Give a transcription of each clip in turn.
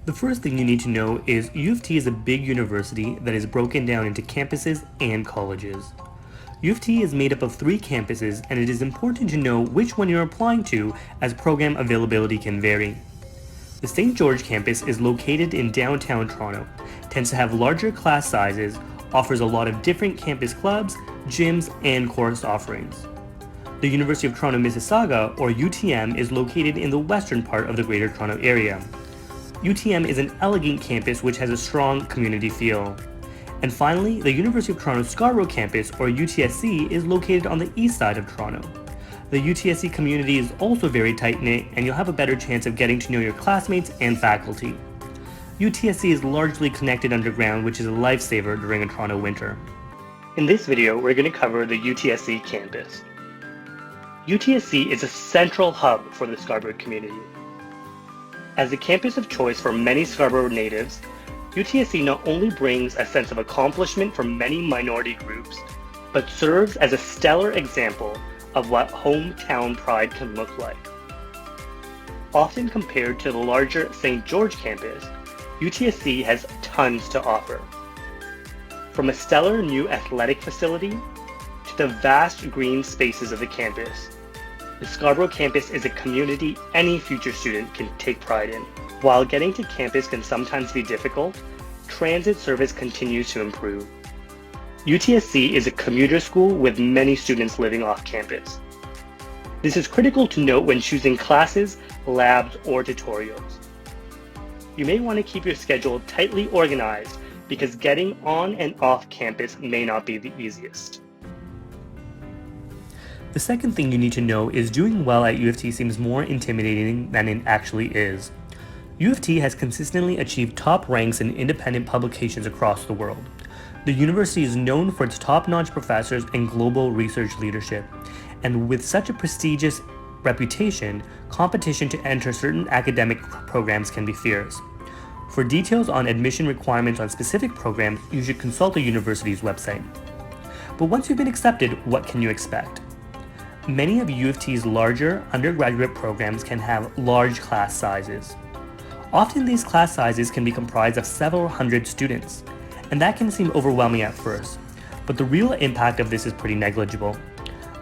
The first thing you need to know is U of T is a big university that is broken down into campuses and colleges. U of T is made up of 3 campuses, and it is important to know which one you're applying to as program availability can vary. The St. George campus is located in downtown Toronto, tends to have larger class sizes, offers a lot of different campus clubs, gyms, and course offerings. The University of Toronto Mississauga, or UTM, is located in the western part of the Greater Toronto Area. UTM is an elegant campus which has a strong community feel. And finally, the University of Toronto Scarborough campus, or UTSC, is located on the east side of Toronto. The UTSC community is also very tight-knit, and you'll have a better chance of getting to know your classmates and faculty. UTSC is largely connected underground, which is a lifesaver during a Toronto winter. In this video, we're going to cover the UTSC campus. UTSC is a central hub for the Scarborough community. As the campus of choice for many Scarborough natives, UTSC not only brings a sense of accomplishment for many minority groups, but serves as a stellar example of what hometown pride can look like. Often compared to the larger St. George campus, UTSC has tons to offer. From a stellar new athletic facility to the vast green spaces of the campus, the Scarborough campus is a community any future student can take pride in. While getting to campus can sometimes be difficult, transit service continues to improve. UTSC is a commuter school with many students living off campus. This is critical to note when choosing classes, labs, or tutorials. You may want to keep your schedule tightly organized because getting on and off campus may not be the easiest. The second thing you need to know is doing well at U of T seems more intimidating than it actually is. U of T has consistently achieved top ranks in independent publications across the world. The university is known for its top-notch professors and global research leadership. And with such a prestigious reputation, competition to enter certain academic programs can be fierce. For details on admission requirements on specific programs, you should consult the university's website. But once you've been accepted, what can you expect? Many of U of T's larger undergraduate programs can have large class sizes. Often these class sizes can be comprised of several hundred students, and that can seem overwhelming at first, but the real impact of this is pretty negligible.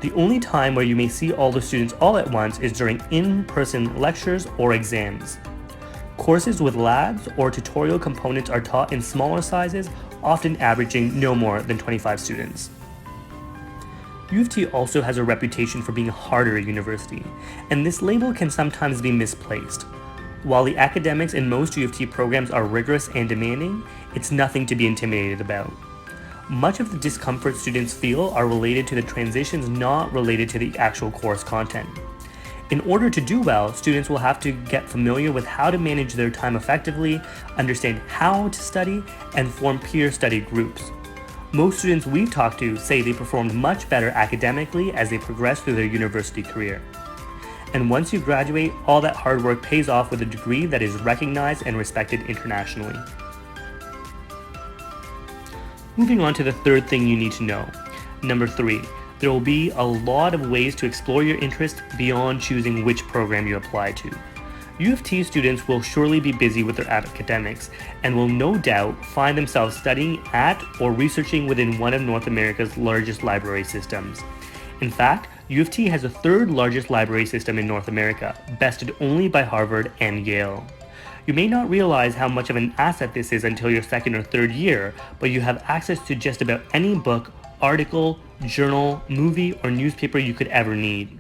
The only time where you may see all the students all at once is during in-person lectures or exams. Courses with labs or tutorial components are taught in smaller sizes, often averaging no more than 25 students. U of T also has a reputation for being a harder university, and this label can sometimes be misplaced. While the academics in most U of T programs are rigorous and demanding, it's nothing to be intimidated about. Much of the discomfort students feel are related to the transitions, not related to the actual course content. In order to do well, students will have to get familiar with how to manage their time effectively, understand how to study, and form peer study groups. Most students we've talked to say they performed much better academically as they progressed through their university career. And once you graduate, all that hard work pays off with a degree that is recognized and respected internationally. Moving on to the third thing you need to know. Number 3, there will be a lot of ways to explore your interest beyond choosing which program you apply to. U of T students will surely be busy with their academics and will no doubt find themselves studying at or researching within one of North America's largest library systems. In fact, U of T has the 3rd largest library system in North America, bested only by Harvard and Yale. You may not realize how much of an asset this is until your 2nd or 3rd year, but you have access to just about any book, article, journal, movie, or newspaper you could ever need.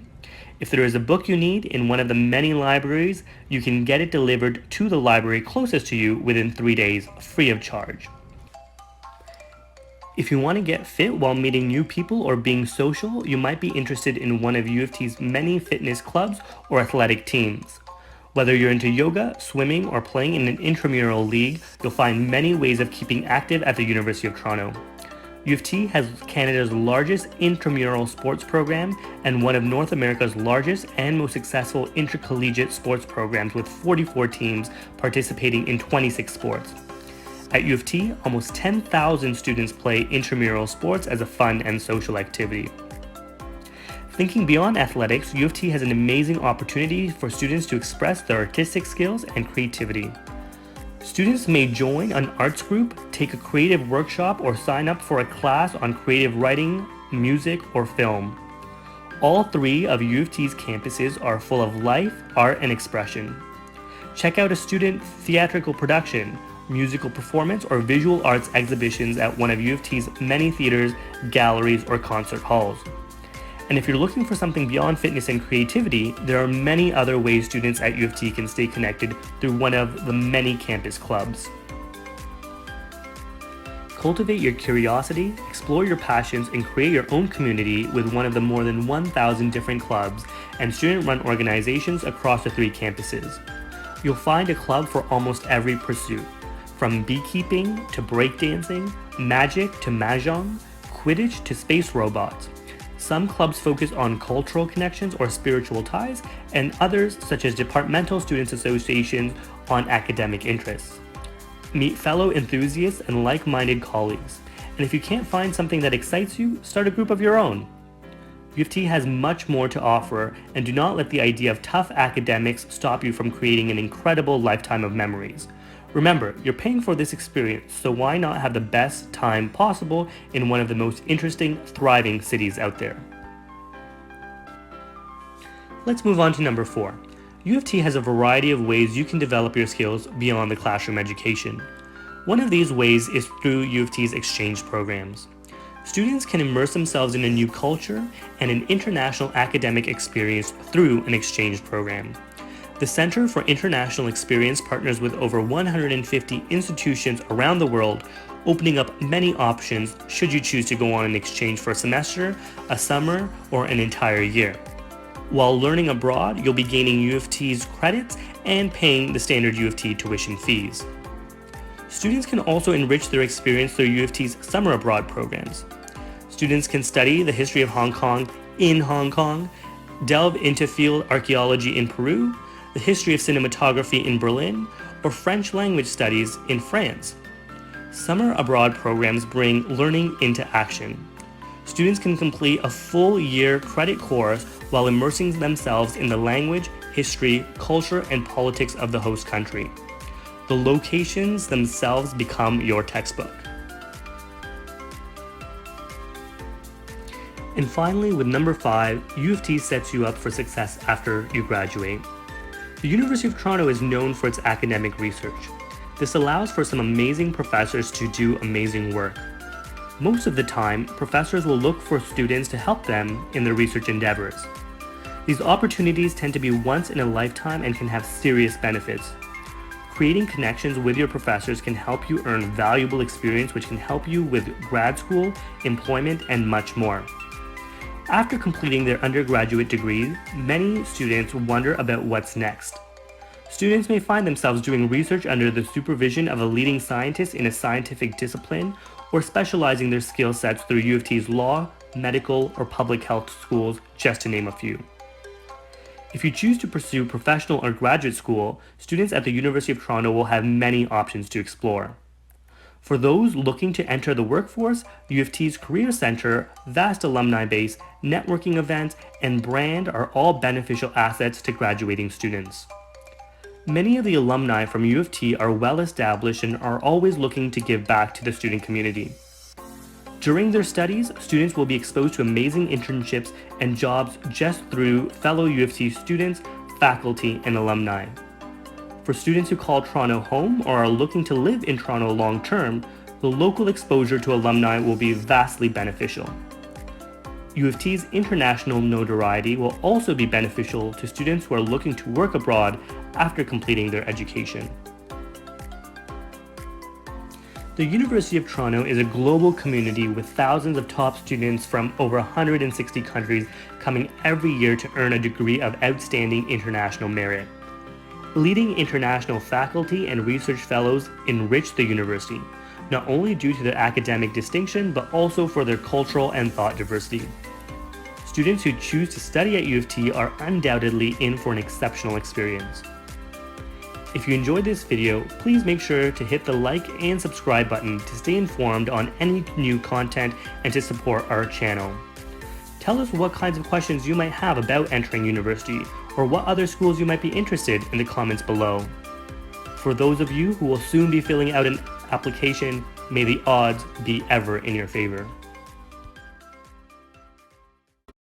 If there is a book you need in one of the many libraries, you can get it delivered to the library closest to you within 3 days, free of charge. If you want to get fit while meeting new people or being social, you might be interested in one of U of T's many fitness clubs or athletic teams. Whether you're into yoga, swimming, or playing in an intramural league, you'll find many ways of keeping active at the University of Toronto. U of T has Canada's largest intramural sports program and one of North America's largest and most successful intercollegiate sports programs with 44 teams participating in 26 sports. At U of T, almost 10,000 students play intramural sports as a fun and social activity. Thinking beyond athletics, U of T has an amazing opportunity for students to express their artistic skills and creativity. Students may join an arts group, take a creative workshop, or sign up for a class on creative writing, music, or film. All three of U of T's campuses are full of life, art, and expression. Check out a student theatrical production, musical performance, or visual arts exhibitions at one of U of T's many theaters, galleries, or concert halls. And if you're looking for something beyond fitness and creativity, there are many other ways students at U of T can stay connected through one of the many campus clubs. Cultivate your curiosity, explore your passions, and create your own community with one of the more than 1,000 different clubs and student-run organizations across the three campuses. You'll find a club for almost every pursuit, from beekeeping to breakdancing, magic to mahjong, Quidditch to space robots. Some clubs focus on cultural connections or spiritual ties, and others, such as departmental students associations, on academic interests. Meet fellow enthusiasts and like-minded colleagues, and if you can't find something that excites you, start a group of your own. U of T has much more to offer, and do not let the idea of tough academics stop you from creating an incredible lifetime of memories. Remember, you're paying for this experience, so why not have the best time possible in one of the most interesting, thriving cities out there? Let's move on to number 4. U of T has a variety of ways you can develop your skills beyond the classroom education. One of these ways is through U of T's exchange programs. Students can immerse themselves in a new culture and an international academic experience through an exchange program. The Center for International Experience partners with over 150 institutions around the world, opening up many options should you choose to go on an exchange for a semester, a summer, or an entire year. While learning abroad, you'll be gaining U of T's credits and paying the standard U of T tuition fees. Students can also enrich their experience through U of T's summer abroad programs. Students can study the history of Hong Kong in Hong Kong, delve into field archaeology in Peru, the history of cinematography in Berlin, or French language studies in France. Summer abroad programs bring learning into action. Students can complete a full year credit course while immersing themselves in the language, history, culture, and politics of the host country. The locations themselves become your textbook. And finally, with number 5, U of T sets you up for success after you graduate. The University of Toronto is known for its academic research. This allows for some amazing professors to do amazing work. Most of the time, professors will look for students to help them in their research endeavors. These opportunities tend to be once in a lifetime and can have serious benefits. Creating connections with your professors can help you earn valuable experience, which can help you with grad school, employment, and much more. After completing their undergraduate degree, many students wonder about what's next. Students may find themselves doing research under the supervision of a leading scientist in a scientific discipline, or specializing their skill sets through U of T's law, medical, or public health schools, just to name a few. If you choose to pursue professional or graduate school, students at the University of Toronto will have many options to explore. For those looking to enter the workforce, U of T's Career Center, vast alumni base, networking events, and brand are all beneficial assets to graduating students. Many of the alumni from U of T are well established and are always looking to give back to the student community. During their studies, students will be exposed to amazing internships and jobs just through fellow U of T students, faculty, and alumni. For students who call Toronto home or are looking to live in Toronto long term, the local exposure to alumni will be vastly beneficial. U of T's international notoriety will also be beneficial to students who are looking to work abroad after completing their education. The University of Toronto is a global community with thousands of top students from over 160 countries coming every year to earn a degree of outstanding international merit. Leading international faculty and research fellows enrich the university, not only due to their academic distinction, but also for their cultural and thought diversity. Students who choose to study at U of T are undoubtedly in for an exceptional experience. If you enjoyed this video, please make sure to hit the like and subscribe button to stay informed on any new content and to support our channel. Tell us what kinds of questions you might have about entering university, or what other schools you might be interested in the comments below. For those of you who will soon be filling out an application, may the odds be ever in your favor.